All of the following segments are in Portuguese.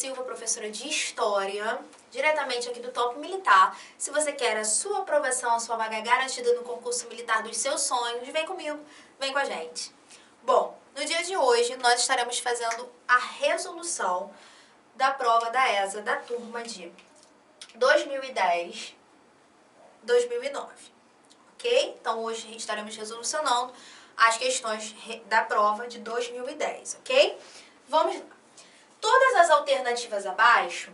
Silva, professora de História, diretamente aqui do Top Militar. Se você quer a sua aprovação, a sua vaga garantida no concurso militar dos seus sonhos, vem comigo, vem com a gente. Bom, no dia de hoje nós estaremos fazendo a resolução da prova da ESA da turma de 2010, 2009, ok? Então hoje estaremos resolucionando as questões da prova de 2010, ok? Vamos lá. Todas as alternativas abaixo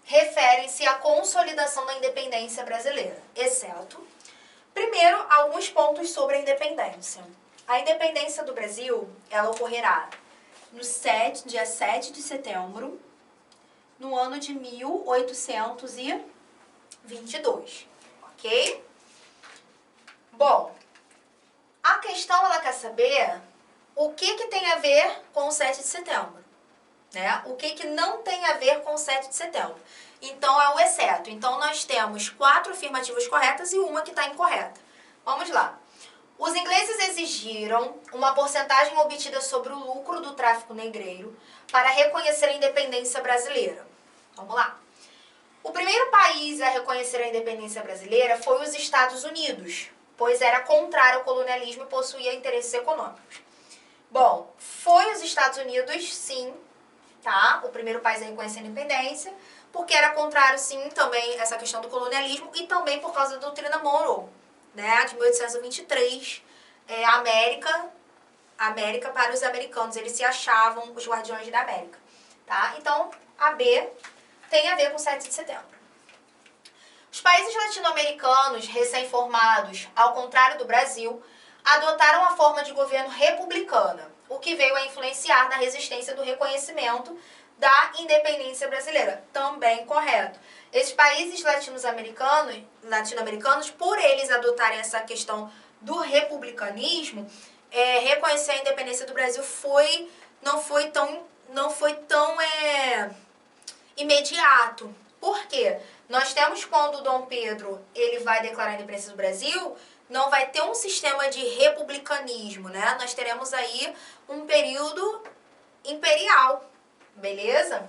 referem-se à consolidação da independência brasileira, exceto, primeiro, alguns pontos sobre a independência. A independência do Brasil, ela ocorrerá no dia 7 de setembro, no ano de 1822, ok? Bom, a questão, ela quer saber o que tem a ver com o 7 de setembro, né? O que não tem a ver com o 7 de setembro. Então, é o exceto. Então, nós temos 4 afirmativas corretas e uma que está incorreta. Vamos lá. Os ingleses exigiram uma porcentagem obtida sobre o lucro do tráfico negreiro para reconhecer a independência brasileira. Vamos lá. O primeiro país a reconhecer a independência brasileira foi os Estados Unidos, pois era contrário ao colonialismo e possuía interesses econômicos. Bom, foi os Estados Unidos, sim, tá? O primeiro país a reconhecer a independência, porque era contrário, sim, também essa questão do colonialismo e também por causa da doutrina Monroe, né? De 1823, América para os americanos, eles se achavam os guardiões da América, tá? Então, a B tem a ver com 7 de setembro. Os países latino-americanos recém-formados, ao contrário do Brasil, adotaram a forma de governo republicana, o que veio a influenciar na resistência do reconhecimento da independência brasileira. Também correto. Esses países latino-americanos, por eles adotarem essa questão do republicanismo, reconhecer a independência do Brasil não foi tão imediato. Por quê? Nós temos quando Dom Pedro ele vai declarar a independência do Brasil, não vai ter um sistema de republicanismo, né? Nós teremos aí um período imperial, beleza?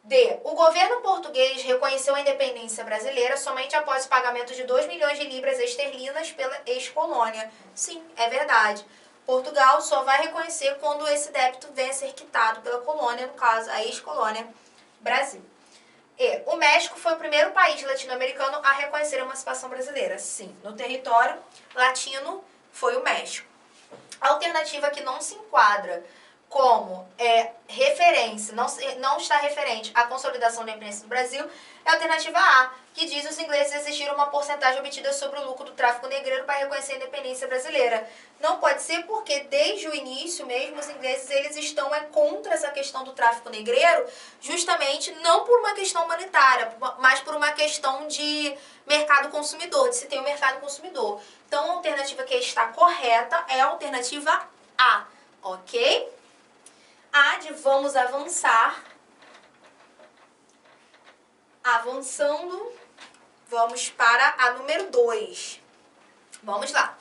D. O governo português reconheceu a independência brasileira somente após o pagamento de 2 milhões de libras esterlinas pela ex-colônia. Sim, é verdade. Portugal só vai reconhecer quando esse débito venha a ser quitado pela colônia, no caso, a ex-colônia Brasil. E. O México foi o primeiro país latino-americano a reconhecer a emancipação brasileira. Sim, no território latino foi o México. A alternativa que não se enquadra como referência, não está referente à consolidação da independência do Brasil, é a alternativa A, que diz que os ingleses exigiram uma porcentagem obtida sobre o lucro do tráfico negreiro para reconhecer a independência brasileira. Não pode ser porque desde o início mesmo os ingleses eles estão contra essa questão do tráfico negreiro, justamente não por uma questão humanitária, mas por uma questão de mercado consumidor, de se ter um mercado consumidor. Então a alternativa que está correta é a alternativa A, ok? Vamos avançar. Avançando, vamos para a número 2. Vamos lá.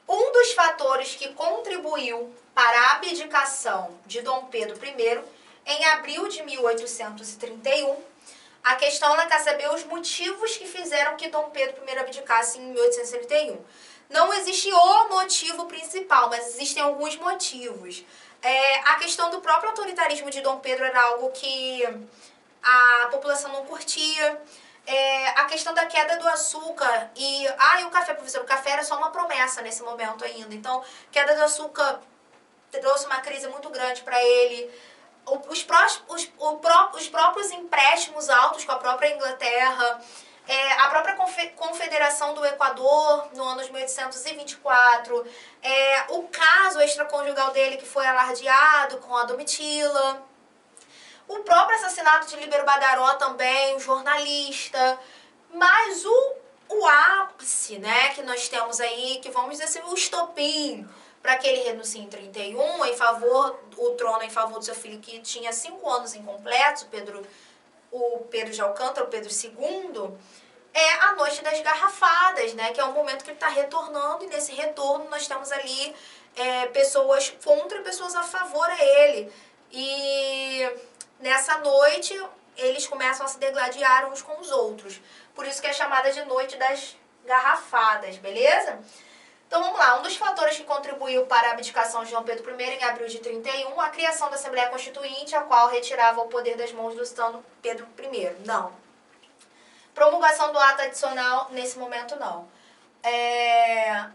Um dos fatores que contribuiu para a abdicação de Dom Pedro I, em abril de 1831, a questão ela quer saber os motivos que fizeram que Dom Pedro I abdicasse em 1831. Não existe o motivo principal, mas existem alguns motivos. A questão do próprio autoritarismo de Dom Pedro era algo que a população não curtia. A questão da queda do açúcar e o café, professor, o café era só uma promessa nesse momento ainda. Então, queda do açúcar trouxe uma crise muito grande para ele. Os próprios empréstimos altos com a própria Inglaterra, a própria Confederação do Equador, no ano de 1824, o caso extraconjugal dele que foi alardeado com a Domitila, o próprio assassinato de Líbero Badaró também, um jornalista, mas o ápice, né, que nós temos aí, que vamos dizer assim, o estopim para que ele renuncie em 31, o trono em favor do seu filho que tinha 5 anos incompletos, o Pedro de Alcântara, o Pedro II, é a Noite das Garrafadas, né? Que é o momento que ele está retornando, e nesse retorno nós temos ali pessoas contra e pessoas a favor a ele. E nessa noite eles começam a se degladiar uns com os outros. Por isso que é chamada de Noite das Garrafadas, beleza? Então vamos lá, um dos fatores que contribuiu para a abdicação de Dom Pedro I em abril de 31, a criação da Assembleia Constituinte, a qual retirava o poder das mãos do sultão Pedro I. Não. Promulgação do ato adicional, nesse momento não.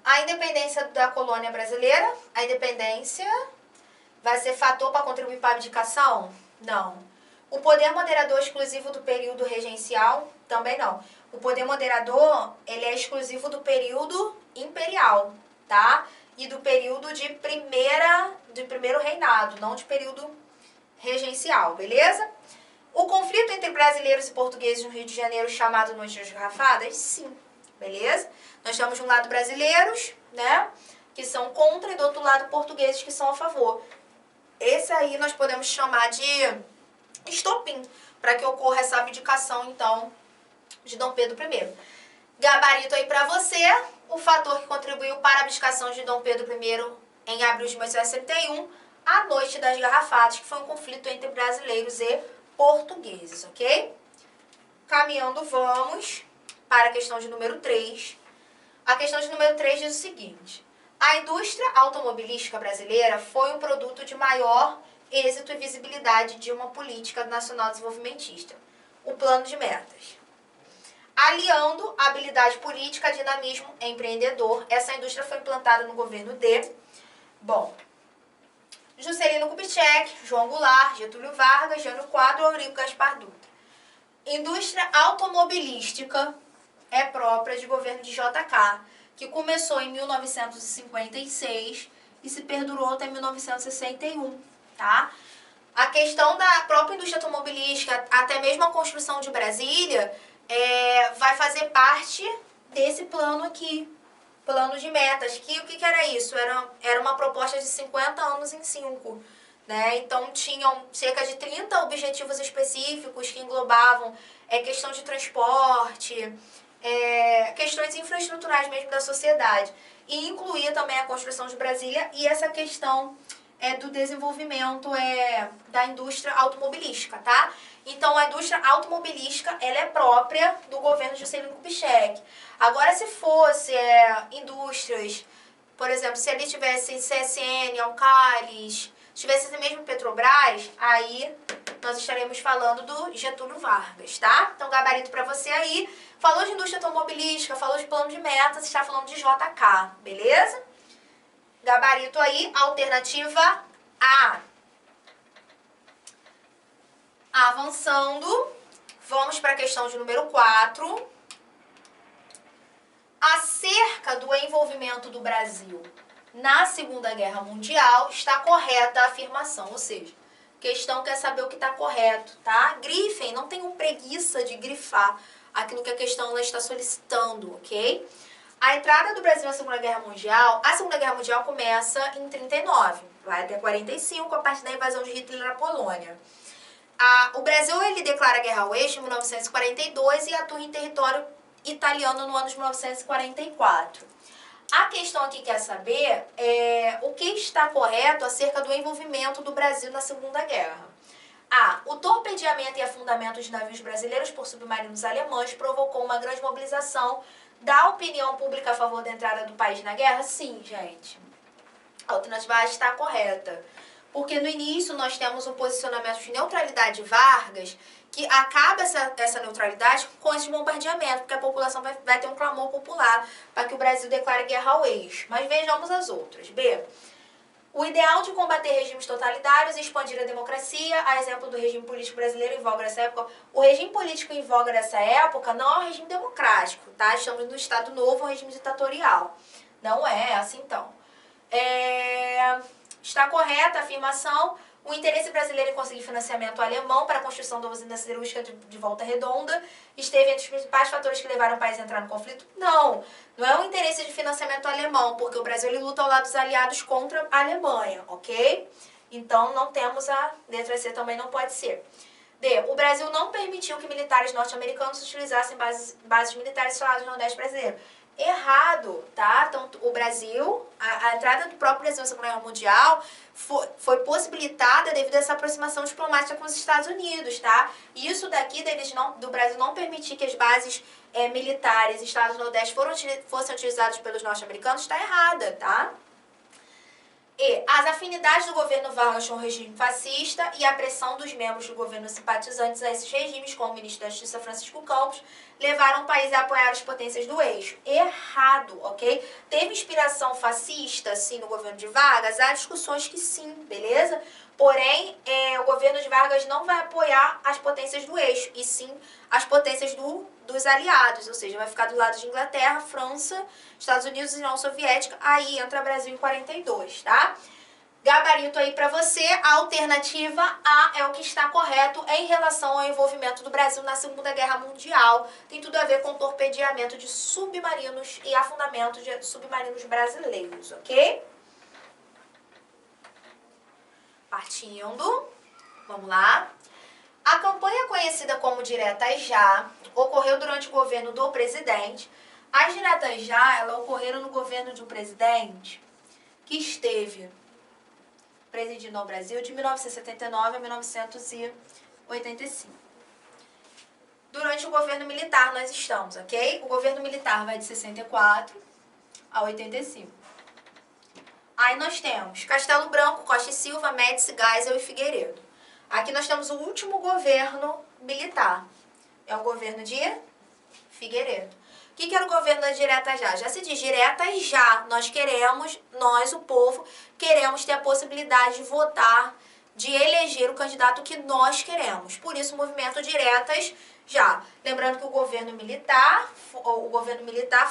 A independência da colônia brasileira, a independência vai ser fator para contribuir para a abdicação? Não. O poder moderador exclusivo do período regencial? Também não. O poder moderador, ele é exclusivo do período imperial, tá? E do período de primeiro reinado, não de período regencial, beleza? O conflito entre brasileiros e portugueses no Rio de Janeiro, chamado Noite das Garrafadas? Sim, beleza? Nós temos de um lado brasileiros, né, que são contra, e do outro lado portugueses que são a favor. Esse aí nós podemos chamar de estopim, para que ocorra essa abdicação, então, de Dom Pedro I. Gabarito aí para você, o fator que contribuiu para a abdicação de Dom Pedro I em abril de 1861, a Noite das Garrafadas, que foi um conflito entre brasileiros e portugueses, ok? Caminhando, vamos para a questão de número 3. A questão de número 3 diz o seguinte: a indústria automobilística brasileira foi um produto de maior êxito e visibilidade de uma política nacional desenvolvimentista, o plano de metas. Aliando a habilidade política, dinamismo empreendedor, essa indústria foi implantada no governo de, Juscelino Kubitschek, João Goulart, Getúlio Vargas, Jânio Quadros, Eurico Gaspar Dutra. Indústria automobilística é própria de governo de JK, que começou em 1956 e se perdurou até 1961, tá? A questão da própria indústria automobilística, até mesmo a construção de Brasília, vai fazer parte desse plano aqui, plano de metas, que o que era isso? Era uma proposta de 50 anos em 5, né? Então tinham cerca de 30 objetivos específicos que englobavam questão de transporte, questões infraestruturais mesmo da sociedade, e incluía também a construção de Brasília e essa questão do desenvolvimento da indústria automobilística, tá? Então, a indústria automobilística, ela é própria do governo de Juscelino Kubitschek. Agora, se fosse indústrias, por exemplo, se ali tivesse CSN, Alcalis, tivesse até mesmo Petrobras, aí nós estaremos falando do Getúlio Vargas, tá? Então, gabarito para você aí. Falou de indústria automobilística, falou de plano de metas, está falando de JK, beleza? Gabarito aí, alternativa A. Avançando, vamos para a questão de número 4. Acerca do envolvimento do Brasil na Segunda Guerra Mundial, está correta a afirmação, ou seja, questão quer saber o que está correto, tá? Grifem, não tenham preguiça de grifar aquilo que a questão ela está solicitando, ok? A entrada do Brasil na Segunda Guerra Mundial, a Segunda Guerra Mundial começa em 39, vai até 45, a partir da invasão de Hitler à Polônia. O Brasil ele declara guerra ao eixo em 1942 e atua em território italiano no ano de 1944. A questão aqui quer saber o que está correto acerca do envolvimento do Brasil na Segunda Guerra. O torpedeamento e afundamento de navios brasileiros por submarinos alemães provocou uma grande mobilização da opinião pública a favor da entrada do país na guerra? Sim, gente. A alternativa A está correta. Porque no início nós temos um posicionamento de neutralidade de Vargas, que acaba essa neutralidade com esse bombardeamento, porque a população vai ter um clamor popular para que o Brasil declare guerra ao eixo. Mas vejamos as outras. B. O ideal de combater regimes totalitários e expandir a democracia, a exemplo do regime político brasileiro em voga nessa época. O regime político em voga nessa época não é um regime democrático, tá? Estamos no Estado Novo, um regime ditatorial. Não é assim, então. Está correta a afirmação. O interesse brasileiro em conseguir financiamento alemão para a construção da usina siderúrgica de Volta Redonda esteve entre os principais fatores que levaram o país a entrar no conflito? Não, não é o interesse de financiamento alemão, porque o Brasil ele luta ao lado dos aliados contra a Alemanha, ok? Então, não temos a letra C, também não pode ser. D. O Brasil não permitiu que militares norte-americanos utilizassem bases militares instaladas no Nordeste brasileiro. Errado, tá? Então, o Brasil, a entrada do próprio Brasil na Segunda Guerra Mundial foi possibilitada devido a essa aproximação diplomática com os Estados Unidos, tá? E isso daqui do Brasil não permitir que as bases militares e estados do Nordeste fossem utilizados pelos norte-americanos está errada, tá? E as afinidades do governo Vargas com o regime fascista e a pressão dos membros do governo simpatizantes a esses regimes, como o ministro da Justiça Francisco Campos, levaram o país a apoiar as potências do eixo. Errado, ok? Teve inspiração fascista, sim, no governo de Vargas? Há discussões que sim, beleza? Porém, o governo de Vargas não vai apoiar as potências do eixo, e sim as potências dos aliados, ou seja, vai ficar do lado de Inglaterra, França, Estados Unidos e União Soviética, aí entra Brasil em 42, tá? Gabarito aí pra você, a alternativa A é o que está correto em relação ao envolvimento do Brasil na Segunda Guerra Mundial. Tem tudo a ver com torpedeamento de submarinos e afundamento de submarinos brasileiros, ok? Partindo, vamos lá. A campanha conhecida como Diretas Já ocorreu durante o governo do presidente. As Diretas Já, elas ocorreram no governo de um presidente que esteve presidindo o Brasil de 1979 a 1985. Durante o governo militar nós estamos, ok? O governo militar vai de 64 a 85. Aí nós temos Castelo Branco, Costa e Silva, Médici, Geisel e Figueiredo. Aqui nós temos o último governo militar. É o governo de Figueiredo. O que era o governo da Direta Já? Já se diz Direta Já. Nós, o povo, queremos ter a possibilidade de votar, de eleger o candidato que nós queremos. Por isso o movimento Diretas Já. Lembrando que o governo militar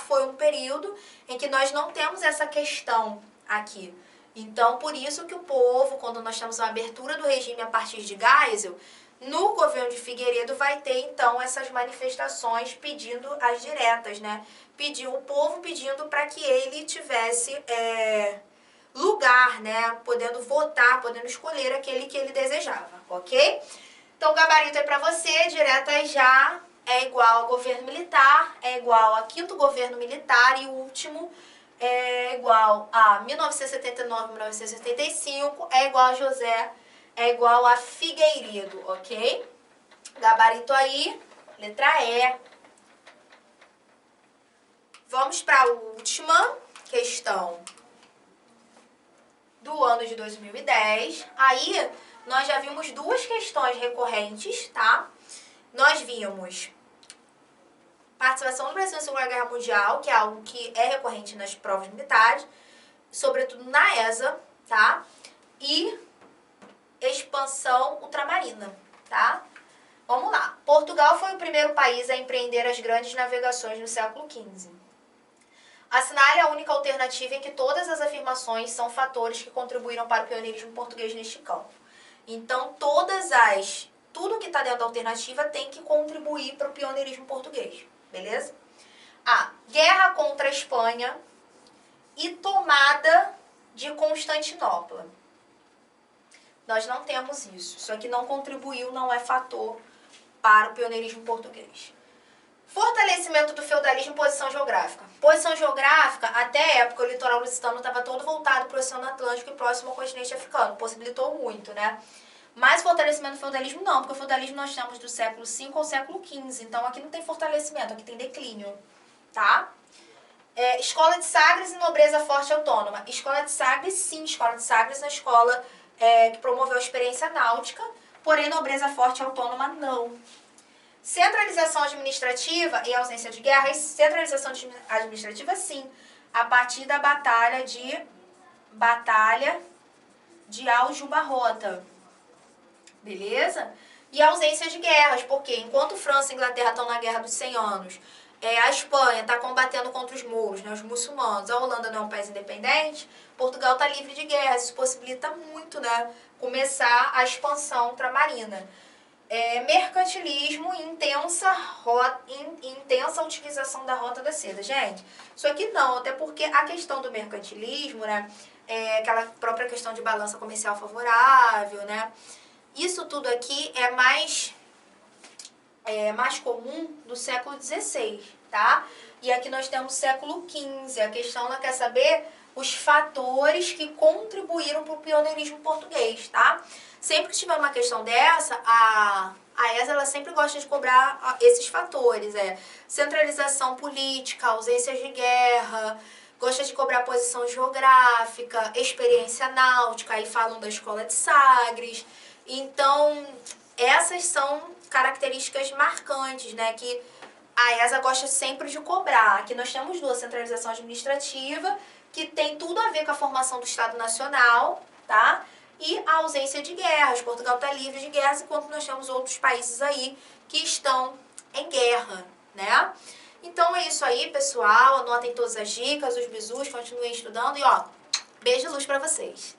foi um período em que nós não temos essa questão aqui. Então, por isso que o povo, quando nós temos a abertura do regime a partir de Geisel, no governo de Figueiredo vai ter, então, essas manifestações pedindo as diretas, né? O povo pedindo para que ele tivesse lugar, né? Podendo votar, podendo escolher aquele que ele desejava, ok? Então, o gabarito é para você, Diretas Já é igual ao governo militar, é igual ao 5º governo militar e o último é igual a 1979, 1975, é igual a Figueiredo, ok? Gabarito aí, letra E. Vamos para a última questão do ano de 2010. Aí, nós já vimos duas questões recorrentes, tá? Nós vimos participação do Brasil na Segunda Guerra Mundial, que é algo que é recorrente nas provas militares, sobretudo na ESA, tá? E expansão ultramarina, tá? Vamos lá. Portugal foi o primeiro país a empreender as grandes navegações no século XV. Assinale a única alternativa em que todas as afirmações são fatores que contribuíram para o pioneirismo português neste campo. Então, tudo que está dentro da alternativa tem que contribuir para o pioneirismo português, beleza? A. Guerra contra a Espanha e tomada de Constantinopla. Nós não temos isso. Isso aqui não contribuiu, não é fator para o pioneirismo português. Fortalecimento do feudalismo e posição geográfica. Posição geográfica, até a época, o litoral lusitano estava todo voltado para o Oceano Atlântico e próximo ao continente africano. Possibilitou muito, né? Mas fortalecimento do feudalismo não, porque o feudalismo nós temos do século V ao século XV. Então aqui não tem fortalecimento, aqui tem declínio, tá? Escola de Sagres e nobreza forte e autônoma. Escola de Sagres, sim, escola de Sagres na escola que promoveu a experiência náutica, porém nobreza forte e autônoma não. Centralização administrativa e ausência de guerra. E centralização administrativa, sim, a partir da batalha de Aljubarrota. Beleza? E ausência de guerras, porque enquanto França e Inglaterra estão na Guerra dos 100 Anos, a Espanha está combatendo contra os mouros, né, os muçulmanos, a Holanda não é um país independente, Portugal está livre de guerras, isso possibilita muito, né, começar a expansão ultramarina. Mercantilismo e intensa utilização da Rota da Seda. Gente, isso aqui não, até porque a questão do mercantilismo, né, aquela própria questão de balança comercial favorável, né, isso tudo aqui é mais comum do século XVI, tá? E aqui nós temos século XV. A questão ela quer saber os fatores que contribuíram para o pioneirismo português, tá? Sempre que tiver uma questão dessa, a ESA ela sempre gosta de cobrar esses fatores, centralização política, ausências de guerra, gosta de cobrar posição geográfica, experiência náutica, aí falam da escola de Sagres. Então, essas são características marcantes, né, que a ESA gosta sempre de cobrar. Aqui nós temos duas, centralização administrativa, que tem tudo a ver com a formação do Estado Nacional, tá? E a ausência de guerras. Portugal está livre de guerras, enquanto nós temos outros países aí que estão em guerra, né? Então é isso aí, pessoal. Anotem todas as dicas, os bizus, continuem estudando e ó, beijo e luz pra vocês.